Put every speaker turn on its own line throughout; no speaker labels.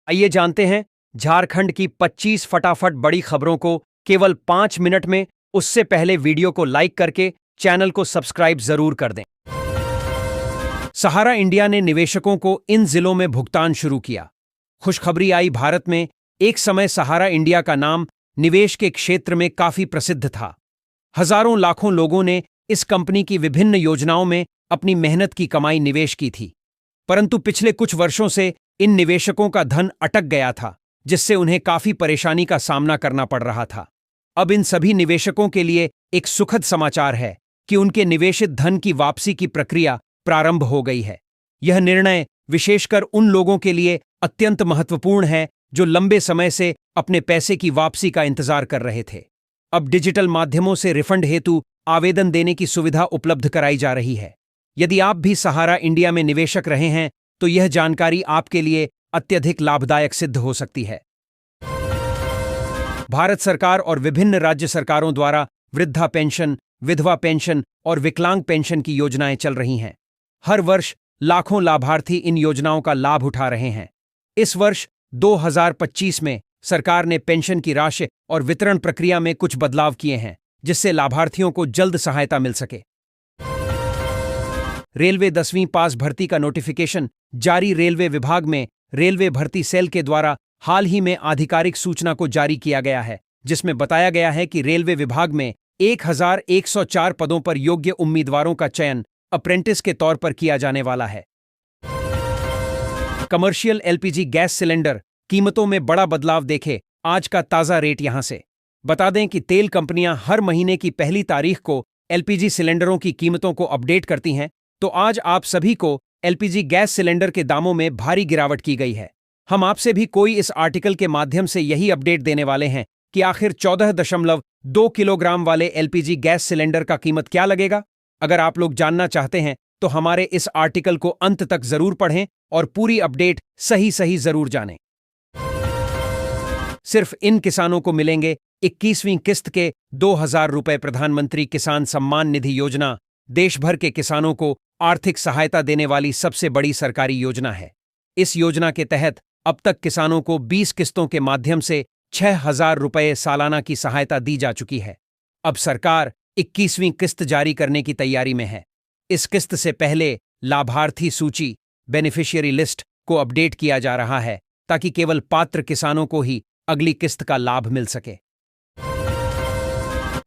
आइए जानते हैं झारखंड की 25 फटाफट बड़ी खबरों को केवल 5 मिनट में। उससे पहले वीडियो को लाइक करके चैनल को सब्सक्राइब जरूर कर दें। सहारा इंडिया ने निवेशकों को इन जिलों में भुगतान शुरू किया। खुशखबरी आई। भारत में एक समय सहारा इंडिया का नाम निवेश के क्षेत्र में काफी प्रसिद्ध था। हजारों लाखों लोगों ने इस कंपनी की विभिन्न योजनाओं में अपनी मेहनत की कमाई निवेश की थी, परंतु पिछले कुछ वर्षों से इन निवेशकों का धन अटक गया था, जिससे उन्हें काफी परेशानी का सामना करना पड़ रहा था। अब इन सभी निवेशकों के लिए एक सुखद समाचार है कि उनके निवेशित धन की वापसी की प्रक्रिया प्रारंभ हो गई है। यह निर्णय विशेषकर उन लोगों के लिए अत्यंत महत्वपूर्ण है जो लंबे समय से अपने पैसे की वापसी का इंतजार कर रहे थे। अब डिजिटल माध्यमों से रिफंड हेतु आवेदन देने की सुविधा उपलब्ध कराई जा रही है। यदि आप भी सहारा इंडिया में निवेशक रहे हैं तो यह जानकारी आपके लिए अत्यधिक लाभदायक सिद्ध हो सकती है। भारत सरकार और विभिन्न राज्य सरकारों द्वारा वृद्धा पेंशन, विधवा पेंशन और विकलांग पेंशन की योजनाएं चल रही हैं। हर वर्ष लाखों लाभार्थी इन योजनाओं का लाभ उठा रहे हैं। इस वर्ष 2025 में सरकार ने पेंशन की राशि और वितरण प्रक्रिया में कुछ बदलाव किए हैं, जिससे लाभार्थियों को जल्द सहायता मिल सके। रेलवे 10वीं पास भर्ती का नोटिफिकेशन जारी। रेलवे विभाग में रेलवे भर्ती सेल के द्वारा हाल ही में आधिकारिक सूचना को जारी किया गया है, जिसमें बताया गया है कि रेलवे विभाग में 1104 पदों पर योग्य उम्मीदवारों का चयन अप्रेंटिस के तौर पर किया जाने वाला है। कमर्शियल एलपीजी गैस सिलेंडर कीमतों में बड़ा बदलाव देखे। आज का ताजा रेट यहां से बता दें कि तेल कंपनियां हर महीने की पहली तारीख को एलपीजी सिलेंडरों की कीमतों को अपडेट करती हैं, तो आज आप सभी को एलपीजी गैस सिलेंडर के दामों में भारी गिरावट की गई है। हम आपसे भी कोई इस आर्टिकल के माध्यम से यही अपडेट देने वाले हैं कि आखिर 14.2 किलोग्राम वाले एलपीजी गैस सिलेंडर का कीमत क्या लगेगा। अगर आप लोग जानना चाहते हैं तो हमारे इस आर्टिकल को अंत तक जरूर पढ़ें और पूरी अपडेट सही जरूर जानें। सिर्फ इन किसानों को मिलेंगे 21वीं किस्त के 2000 रुपए। प्रधानमंत्री किसान सम्मान निधि योजना देश भर के किसानों को आर्थिक सहायता देने वाली सबसे बड़ी सरकारी योजना है। इस योजना के तहत अब तक किसानों को 20 किस्तों के माध्यम से 6000 रुपए सालाना की सहायता दी जा चुकी है। अब सरकार 21वीं किस्त जारी करने की तैयारी में है। इस किस्त से पहले लाभार्थी सूची बेनिफिशियरी लिस्ट को अपडेट किया जा रहा है, ताकि केवल पात्र किसानों को ही अगली किस्त का लाभ मिल सके।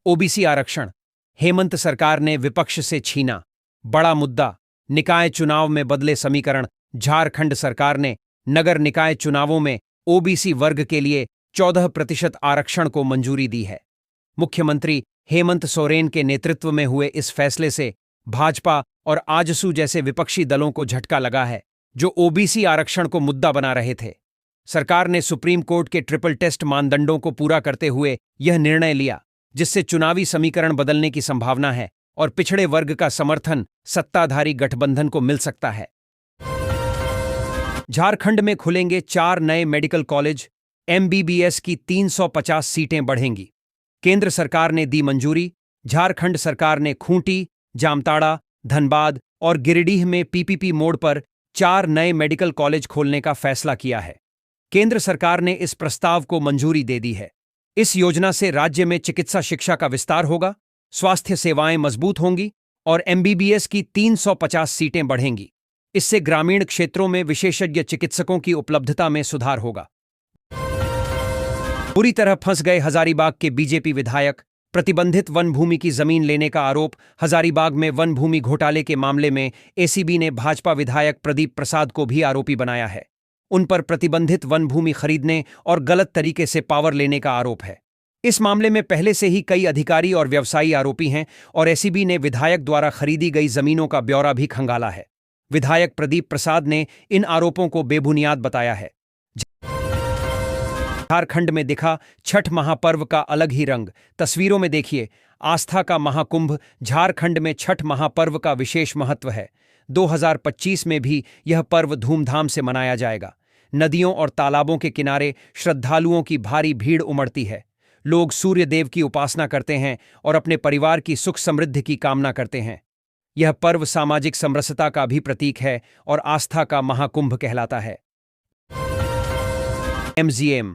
ओबीसी आरक्षण हेमंत सरकार ने विपक्ष से छीना। बड़ा मुद्दा निकाय चुनाव में बदले समीकरण। झारखंड सरकार ने नगर निकाय चुनावों में ओबीसी वर्ग के लिए 14% आरक्षण को मंजूरी दी है। मुख्यमंत्री हेमंत सोरेन के नेतृत्व में हुए इस फैसले से भाजपा और आजसू जैसे विपक्षी दलों को झटका लगा है, जो ओबीसी आरक्षण को मुद्दा बना रहे थे। सरकार ने सुप्रीम कोर्ट के ट्रिपल टेस्ट मानदंडों को पूरा करते हुए यह निर्णय लिया, जिससे चुनावी समीकरण बदलने की संभावना है और पिछड़े वर्ग का समर्थन सत्ताधारी गठबंधन को मिल सकता है। झारखंड में खुलेंगे 4 नए मेडिकल कॉलेज। एमबीबीएस की 350 सीटें बढ़ेंगी। केंद्र सरकार ने दी मंजूरी। झारखंड सरकार ने खूंटी, जामताड़ा, धनबाद और गिरिडीह में पीपीपी मोड पर 4 नए मेडिकल कॉलेज खोलने का फैसला किया है। केंद्र सरकार ने इस प्रस्ताव को मंजूरी दे दी है। इस योजना से राज्य में चिकित्सा शिक्षा का विस्तार होगा, स्वास्थ्य सेवाएं मजबूत होंगी और एमबीबीएस की 350 सीटें बढ़ेंगी। इससे ग्रामीण क्षेत्रों में विशेषज्ञ चिकित्सकों की उपलब्धता में सुधार होगा। पूरी तरह फंस गए हजारीबाग के बीजेपी विधायक। प्रतिबंधित वन भूमि की जमीन लेने का आरोप। हजारीबाग में वन भूमि घोटाले के मामले में एसीबी ने भाजपा विधायक प्रदीप प्रसाद को भी आरोपी बनाया है। उन पर प्रतिबंधित वन भूमि खरीदने और गलत तरीके से पावर लेने का आरोप है। इस मामले में पहले से ही कई अधिकारी और व्यवसायी आरोपी हैं और एसीबी ने विधायक द्वारा खरीदी गई जमीनों का ब्यौरा भी खंगाला है। विधायक प्रदीप प्रसाद ने इन आरोपों को बेबुनियाद बताया है। झारखंड में दिखा छठ महापर्व का अलग ही रंग। तस्वीरों में देखिए, आस्था का महाकुंभ। झारखंड में छठ महापर्व का विशेष महत्व है। 2025 में भी यह पर्व धूमधाम से मनाया जाएगा। नदियों और तालाबों के किनारे श्रद्धालुओं की भारी भीड़ उमड़ती है। लोग सूर्य देव की उपासना करते हैं और अपने परिवार की सुख समृद्धि की कामना करते हैं। यह पर्व सामाजिक समरसता का भी प्रतीक है और आस्था का महाकुंभ कहलाता है। MGM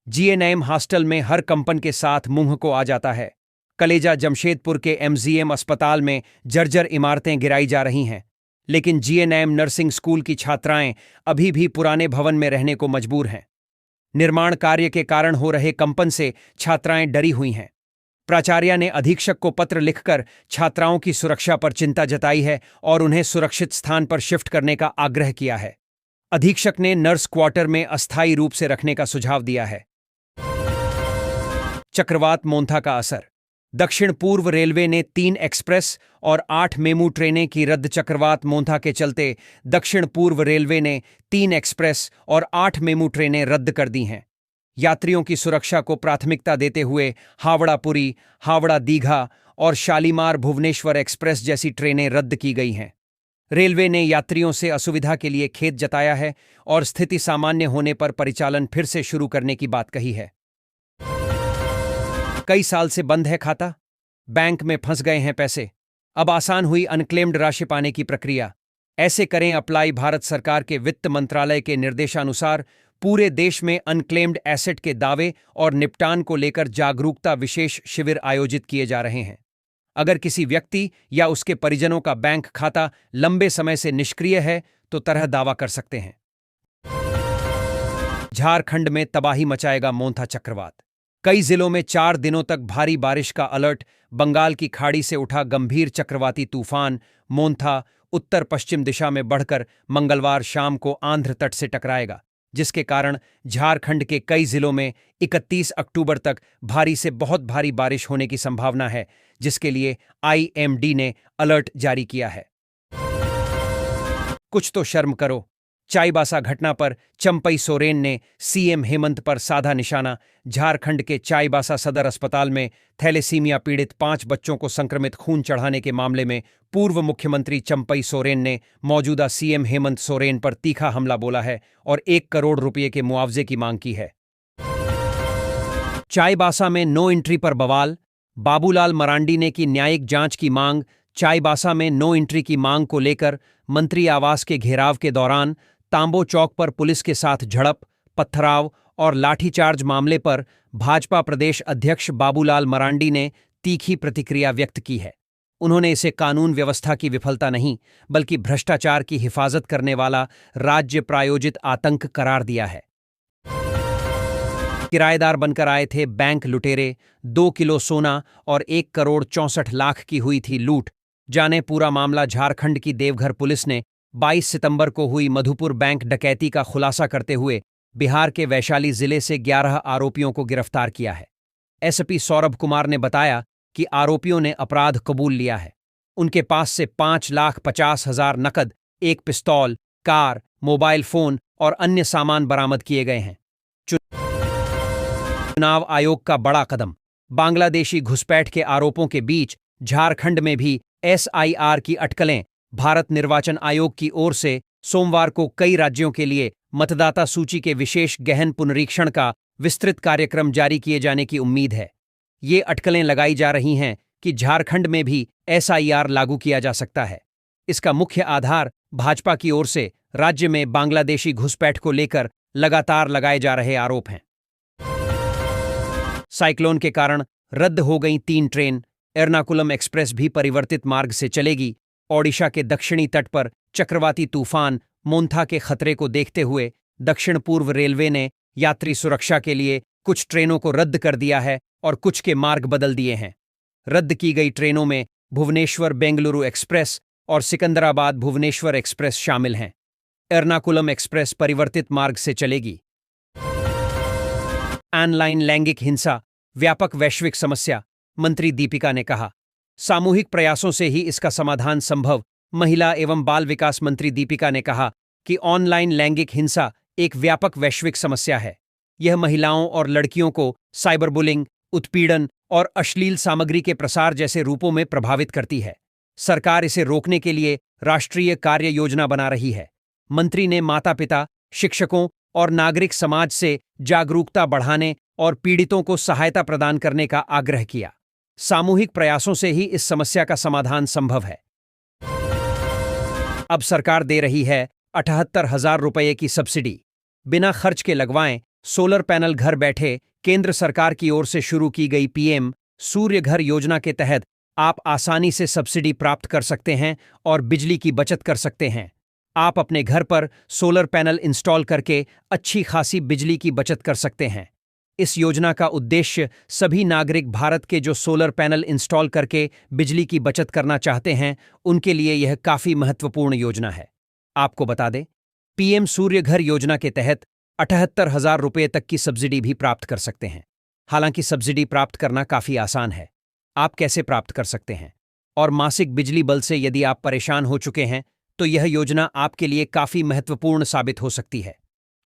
GNM हॉस्टल में हर कंपन के साथ मुंह को आ जाता है। कलेजा जमशेदपुर के MGM अस्पताल में जर्जर इमारतें गिराई जा रही हैं, लेकिन GNM नर्सिंग स्कूल की छात्राएं अभी भी पुराने भवन में रहने को मजबूर हैं। निर्माण कार्य के कारण हो रहे कंपन से छात्राएं डरी हुई हैं। प्राचार्य ने अधीक्षक को पत्र लिखकर छात्राओं की सुरक्षा पर चिंता जताई है और उन्हें सुरक्षित स्थान पर शिफ्ट करने का आग्रह किया है। अधीक्षक ने नर्स क्वार्टर में अस्थायी रूप से रखने का सुझाव दिया है। चक्रवात मोंथा का असर। दक्षिण पूर्व रेलवे ने 3 एक्सप्रेस और 8 मेमू ट्रेनें की रद्द। चक्रवात मोंथा के चलते दक्षिण पूर्व रेलवे ने 3 एक्सप्रेस और 8 मेमू ट्रेनें रद्द कर दी हैं। यात्रियों की सुरक्षा को प्राथमिकता देते हुए हावड़ा पुरी, हावड़ा दीघा और शालीमार भुवनेश्वर एक्सप्रेस जैसी ट्रेनें रद्द की गई हैं। रेलवे ने यात्रियों से असुविधा के लिए खेद जताया है और स्थिति सामान्य होने पर परिचालन फिर से शुरू करने की बात कही है। कई साल से बंद है खाता, बैंक में फंस गए हैं पैसे, अब आसान हुई अनक्लेम्ड राशि पाने की प्रक्रिया। ऐसे करें अप्लाई। भारत सरकार के वित्त मंत्रालय के निर्देशानुसार पूरे देश में अनक्लेम्ड एसेट के दावे और निपटान को लेकर जागरूकता विशेष शिविर आयोजित किए जा रहे हैं। अगर किसी व्यक्ति या उसके परिजनों का बैंक खाता लंबे समय से निष्क्रिय है तो तरह दावा कर सकते हैं। झारखंड में तबाही मचाएगा मोंथा चक्रवात। कई जिलों में 4 दिनों तक भारी बारिश का अलर्ट। बंगाल की खाड़ी से उठा गंभीर चक्रवाती तूफान मोंथा उत्तर पश्चिम दिशा में बढ़कर मंगलवार शाम को आंध्र तट से टकराएगा, जिसके कारण झारखंड के कई जिलों में 31 अक्टूबर तक भारी से बहुत भारी बारिश होने की संभावना है, जिसके लिए IMD ने अलर्ट जारी किया है। कुछ तो शर्म करो। चाईबासा घटना पर चंपई सोरेन ने CM हेमंत पर साधा निशाना। झारखंड के चाईबासा सदर अस्पताल में थैलेसीमिया पीड़ित 5 बच्चों को संक्रमित खून चढ़ाने के मामले में पूर्व मुख्यमंत्री चंपई सोरेन ने मौजूदा CM हेमंत सोरेन पर तीखा हमला बोला है और 1 करोड़ रुपये के मुआवजे की मांग की है। चाईबासा में नो एंट्री पर बवाल। बाबूलाल मरांडी ने की न्यायिक जांच की मांग। चाईबासा में नो एंट्री की मांग को लेकर मंत्री आवास के घेराव के दौरान तांबो चौक पर पुलिस के साथ झड़प, पथराव और लाठीचार्ज मामले पर भाजपा प्रदेश अध्यक्ष बाबूलाल मरांडी ने तीखी प्रतिक्रिया व्यक्त की है। उन्होंने इसे कानून व्यवस्था की विफलता नहीं, बल्कि भ्रष्टाचार की हिफाजत करने वाला राज्य प्रायोजित आतंक करार दिया है। किराएदार बनकर आए थे बैंक लुटेरे। 2 किलो सोना और 1 करोड़ 64 लाख की हुई थी लूट। जाने पूरा मामला। झारखंड की देवघर पुलिस ने 22 सितंबर को हुई मधुपुर बैंक डकैती का खुलासा करते हुए बिहार के वैशाली जिले से 11 आरोपियों को गिरफ्तार किया है। SP सौरभ कुमार ने बताया कि आरोपियों ने अपराध कबूल लिया है। उनके पास से 5,50,000 नकद, 1 पिस्तौल, कार, मोबाइल फोन और अन्य सामान बरामद किए गए हैं। चुनाव आयोग का बड़ा कदम। बांग्लादेशी घुसपैठ के आरोपों के बीच झारखंड में भी SIR की अटकलें। भारत निर्वाचन आयोग की ओर से सोमवार को कई राज्यों के लिए मतदाता सूची के विशेष गहन पुनरीक्षण का विस्तृत कार्यक्रम जारी किए जाने की उम्मीद है। ये अटकलें लगाई जा रही हैं कि झारखंड में भी SIR लागू किया जा सकता है। इसका मुख्य आधार भाजपा की ओर से राज्य में बांग्लादेशी घुसपैठ को लेकर लगातार लगाए जा रहे आरोप हैं। साइक्लोन के कारण रद्द हो गई 3 ट्रेन। एर्नाकुलम एक्सप्रेस भी परिवर्तित मार्ग से चलेगी। ओडिशा के दक्षिणी तट पर चक्रवाती तूफान मोंथा के खतरे को देखते हुए दक्षिण पूर्व रेलवे ने यात्री सुरक्षा के लिए कुछ ट्रेनों को रद्द कर दिया है और कुछ के मार्ग बदल दिए हैं। रद्द की गई ट्रेनों में भुवनेश्वर बेंगलुरु एक्सप्रेस और सिकंदराबाद भुवनेश्वर एक्सप्रेस शामिल हैं। एर्नाकुलम एक्सप्रेस परिवर्तित मार्ग से चलेगी। ऑनलाइन लैंगिक हिंसा व्यापक वैश्विक समस्या, मंत्री दीपिका ने कहा। सामूहिक प्रयासों से ही इसका समाधान संभव। महिला एवं बाल विकास मंत्री दीपिका ने कहा कि ऑनलाइन लैंगिक हिंसा एक व्यापक वैश्विक समस्या है। यह महिलाओं और लड़कियों को साइबर बुलिंग, उत्पीड़न और अश्लील सामग्री के प्रसार जैसे रूपों में प्रभावित करती है। सरकार इसे रोकने के लिए राष्ट्रीय कार्य योजना बना रही है। मंत्री ने माता-पिता, शिक्षकों और नागरिक समाज से जागरूकता बढ़ाने और पीड़ितों को सहायता प्रदान करने का आग्रह किया। सामूहिक प्रयासों से ही इस समस्या का समाधान संभव है। अब सरकार दे रही है 78,000 रुपये की सब्सिडी। बिना खर्च के लगवाएं सोलर पैनल घर बैठे केंद्र सरकार की ओर से शुरू की गई पीएम सूर्य घर योजना के तहत आप आसानी से सब्सिडी प्राप्त कर सकते हैं और बिजली की बचत कर सकते हैं। आप अपने घर पर सोलर पैनल इंस्टॉल करके अच्छी खासी बिजली की बचत कर सकते हैं। इस योजना का उद्देश्य सभी नागरिक भारत के जो सोलर पैनल इंस्टॉल करके बिजली की बचत करना चाहते हैं, उनके लिए यह काफी महत्वपूर्ण योजना है। आपको बता दें, पीएम सूर्य घर योजना के तहत 78,000 रुपये तक की सब्सिडी भी प्राप्त कर सकते हैं। हालांकि सब्सिडी प्राप्त करना काफी आसान है। आप कैसे प्राप्त कर सकते हैं? और मासिक बिजली बिल से यदि आप परेशान हो चुके हैं, तो यह योजना आपके लिए काफी महत्वपूर्ण साबित हो सकती है।